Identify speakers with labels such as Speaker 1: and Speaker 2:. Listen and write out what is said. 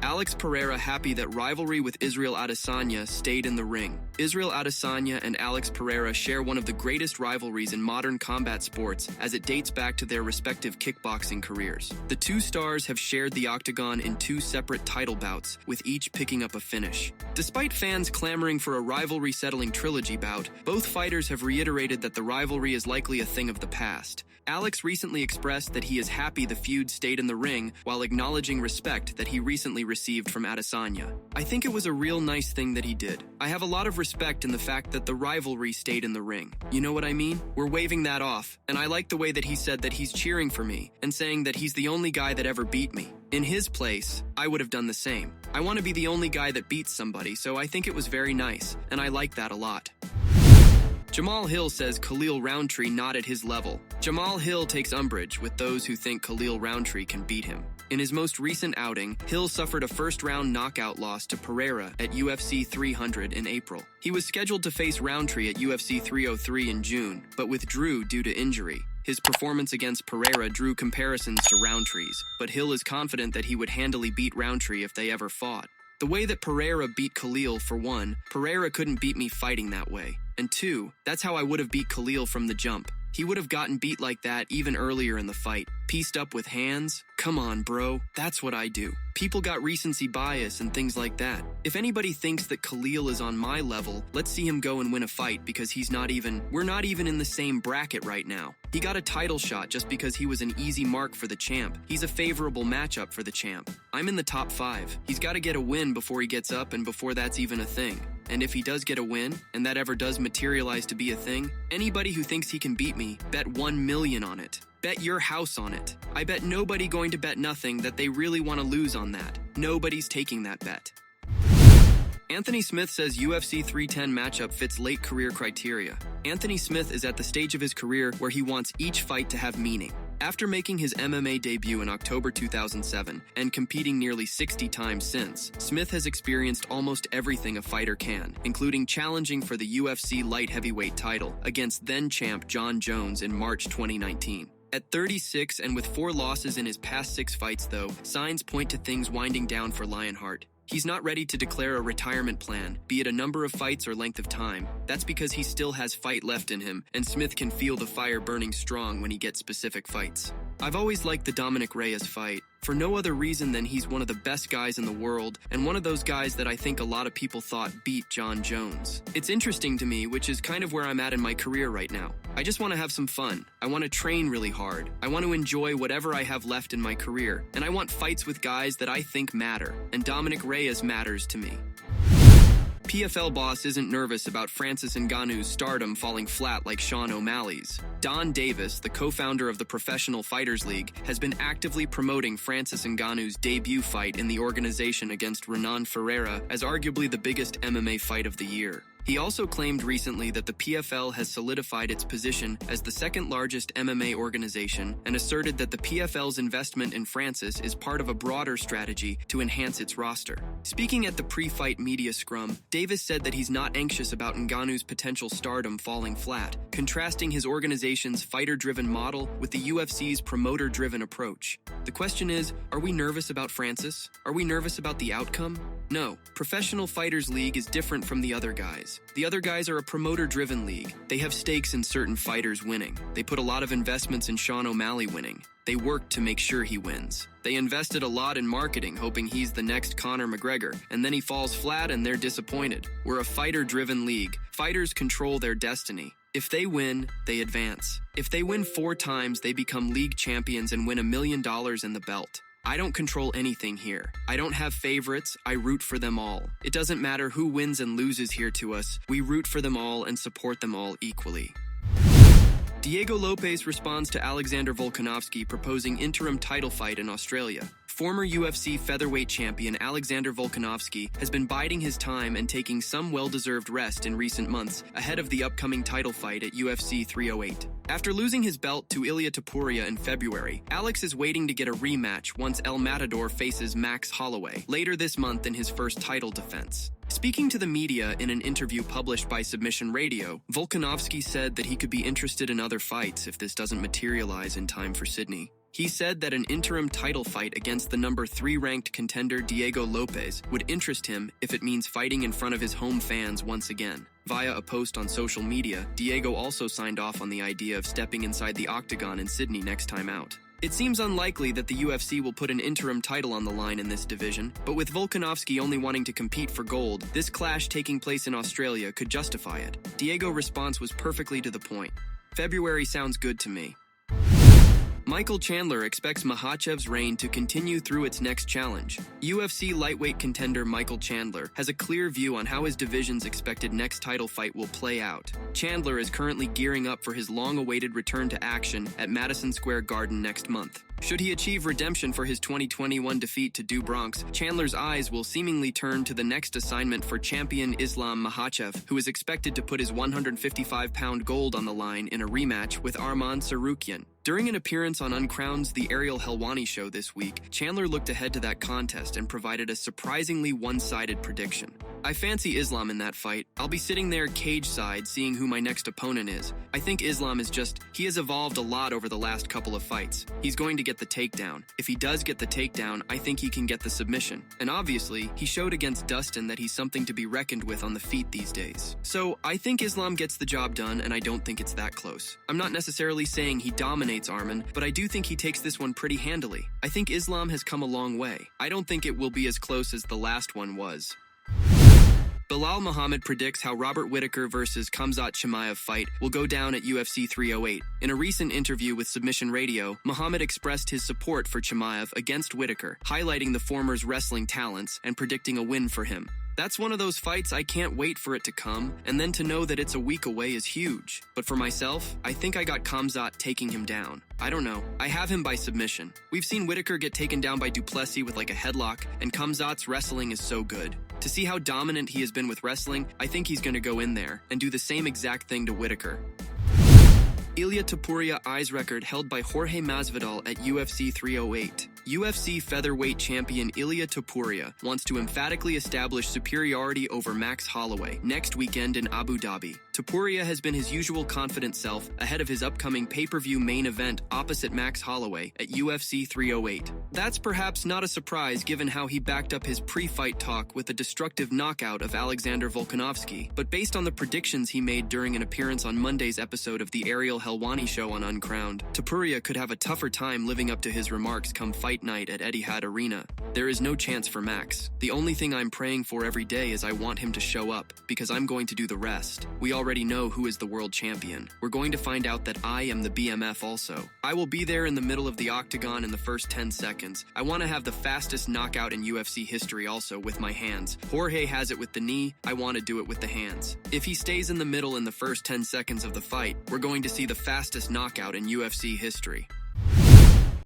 Speaker 1: Alex Pereira happy that rivalry with Israel Adesanya stayed in the ring. Israel Adesanya and Alex Pereira share one of the greatest rivalries in modern combat sports as it dates back to their respective kickboxing careers. The two stars have shared the octagon in two separate title bouts, with each picking up a finish. Despite fans clamoring for a rivalry-settling trilogy bout, both fighters have reiterated that the rivalry is likely a thing of the past. Alex recently expressed that he is happy the feud stayed in the ring while acknowledging respect that he recently received from Adesanya. I think it was a real nice thing that he did. I have a lot of respect in the fact that the rivalry stayed in the ring. You know what I mean? We're waving that off, and I like the way that he said that he's cheering for me and saying that he's the only guy that ever beat me. In his place, I would have done the same. I want to be the only guy that beats somebody, so I think it was very nice, and I like that a lot. Jamahal Hill says Khalil Rountree not at his level. Jamahal Hill takes umbrage with those who think Khalil Rountree can beat him. In his most recent outing, Hill suffered a first-round knockout loss to Pereira at UFC 300 in April. He was scheduled to face Rountree at UFC 303 in June, but withdrew due to injury. His performance against Pereira drew comparisons to Rountree's, but Hill is confident that he would handily beat Rountree if they ever fought. The way that Pereira beat Khalil, for one, Pereira couldn't beat me fighting that way. And two, that's how I would have beat Khalil from the jump. He would have gotten beat like that even earlier in the fight. Pieced up with hands? Come on, bro. That's what I do. People got recency bias and things like that. If anybody thinks that Khalil is on my level, let's see him go and win a fight because we're not even in the same bracket right now. He got a title shot just because he was an easy mark for the champ. He's a favorable matchup for the champ. I'm in the top 5. He's got to get a win before he gets up and before that's even a thing. And if he does get a win, and that ever does materialize to be a thing, anybody who thinks he can beat me, bet 1 million on it. Bet your house on it. I bet nobody going to bet nothing that they really want to lose on that. Nobody's taking that bet. Anthony Smith says UFC 310 matchup fits late career criteria. Anthony Smith is at the stage of his career where he wants each fight to have meaning. After making his MMA debut in October 2007 and competing nearly 60 times since, Smith has experienced almost everything a fighter can, including challenging for the UFC light heavyweight title against then-champ Jon Jones in March 2019. At 36 and with 4 losses in his past 6 fights though, signs point to things winding down for Lionheart. He's not ready to declare a retirement plan, be it a number of fights or length of time. That's because he still has fight left in him, and Smith can feel the fire burning strong when he gets specific fights. I've always liked the Dominic Reyes fight, for no other reason than he's one of the best guys in the world, and one of those guys that I think a lot of people thought beat Jon Jones. It's interesting to me, which is kind of where I'm at in my career right now. I just want to have some fun. I want to train really hard. I want to enjoy whatever I have left in my career, and I want fights with guys that I think matter, and Dominic Reyes matters to me. PFL boss isn't nervous about Francis Ngannou's stardom falling flat like Sean O'Malley's. Don Davis, the co-founder of the Professional Fighters League, has been actively promoting Francis Ngannou's debut fight in the organization against Renan Ferreira as arguably the biggest MMA fight of the year. He also claimed recently that the PFL has solidified its position as the second largest MMA organization and asserted that the PFL's investment in Francis is part of a broader strategy to enhance its roster. Speaking at the pre-fight media scrum, Davis said that he's not anxious about Ngannou's potential stardom falling flat, contrasting his organization's fighter-driven model with the UFC's promoter-driven approach. The question is, are we nervous about Francis? Are we nervous about the outcome? No. Professional Fighters League is different from the other guys. The other guys are a promoter-driven league. They have stakes in certain fighters winning. They put a lot of investments in Sean O'Malley winning. They worked to make sure he wins. They invested a lot in marketing, hoping he's the next Conor McGregor, and then he falls flat and they're disappointed. We're a fighter-driven league. Fighters control their destiny. If they win, they advance. If they win 4 times, they become league champions and win $1 million in the belt. I don't control anything here. I don't have favorites, I root for them all. It doesn't matter who wins and loses here to us, we root for them all and support them all equally. Diego Lopes responds to Alexander Volkanovski proposing interim title fight in Australia. Former UFC featherweight champion Alexander Volkanovski has been biding his time and taking some well-deserved rest in recent months ahead of the upcoming title fight at UFC 308. After losing his belt to Ilia Topuria in February, Alex is waiting to get a rematch once El Matador faces Max Holloway later this month in his first title defense. Speaking to the media in an interview published by Submission Radio, Volkanovski said that he could be interested in other fights if this doesn't materialize in time for Sydney. He said that an interim title fight against the number 3 ranked contender Diego Lopes would interest him if it means fighting in front of his home fans once again. Via a post on social media, Diego also signed off on the idea of stepping inside the octagon in Sydney next time out. It seems unlikely that the UFC will put an interim title on the line in this division, but with Volkanovski only wanting to compete for gold, this clash taking place in Australia could justify it. Diego's response was perfectly to the point. February sounds good to me. Michael Chandler expects Makhachev's reign to continue through its next challenge. UFC lightweight contender Michael Chandler has a clear view on how his division's expected next title fight will play out. Chandler is currently gearing up for his long-awaited return to action at Madison Square Garden next month. Should he achieve redemption for his 2021 defeat to Du Bronx, Chandler's eyes will seemingly turn to the next assignment for champion Islam Makhachev, who is expected to put his 155-pound gold on the line in a rematch with Arman Tsarukyan. During an appearance on Uncrowned's The Ariel Helwani Show this week, Chandler looked ahead to that contest and provided a surprisingly one-sided prediction. I fancy Islam in that fight. I'll be sitting there cage-side seeing who my next opponent is. I think Islam is he has evolved a lot over the last couple of fights. He's going to get the takedown. If he does get the takedown, I think he can get the submission. And obviously, he showed against Dustin that he's something to be reckoned with on the feet these days. So, I think Islam gets the job done, and I don't think it's that close. I'm not necessarily saying he dominates Arman, but I do think he takes this one pretty handily. I think Islam has come a long way. I don't think it will be as close as the last one was. Belal Muhammad predicts how Robert Whittaker versus Khamzat Chimaev fight will go down at UFC 308. In a recent interview with Submission Radio, Muhammad expressed his support for Chimaev against Whittaker, highlighting the former's wrestling talents and predicting a win for him. That's one of those fights I can't wait for it to come, and then to know that it's a week away is huge. But for myself, I think I got Khamzat taking him down. I don't know. I have him by submission. We've seen Whittaker get taken down by Duplessis with like a headlock, and Khamzat's wrestling is so good. To see how dominant he has been with wrestling, I think he's going to go in there and do the same exact thing to Whittaker. Ilia Topuria eyes record held by Jorge Masvidal at UFC 308. UFC featherweight champion Ilia Topuria wants to emphatically establish superiority over Max Holloway next weekend in Abu Dhabi. Topuria has been his usual confident self ahead of his upcoming pay-per-view main event opposite Max Holloway at UFC 308. That's perhaps not a surprise given how he backed up his pre-fight talk with a destructive knockout of Alexander Volkanovski, but based on the predictions he made during an appearance on Monday's episode of The Ariel Helwani Show on Uncrowned, Topuria could have a tougher time living up to his remarks come fight night at Etihad Arena. There is no chance for Max. The only thing I'm praying for every day is I want him to show up, because I'm going to do the rest. We already know who is the world champion. We're going to find out that I am the BMF also. I will be there in the middle of the octagon in the first 10 seconds. I want to have the fastest knockout in UFC history also with my hands. Jorge has it with the knee, I want to do it with the hands. If he stays in the middle in the first 10 seconds of the fight, we're going to see the fastest knockout in UFC history.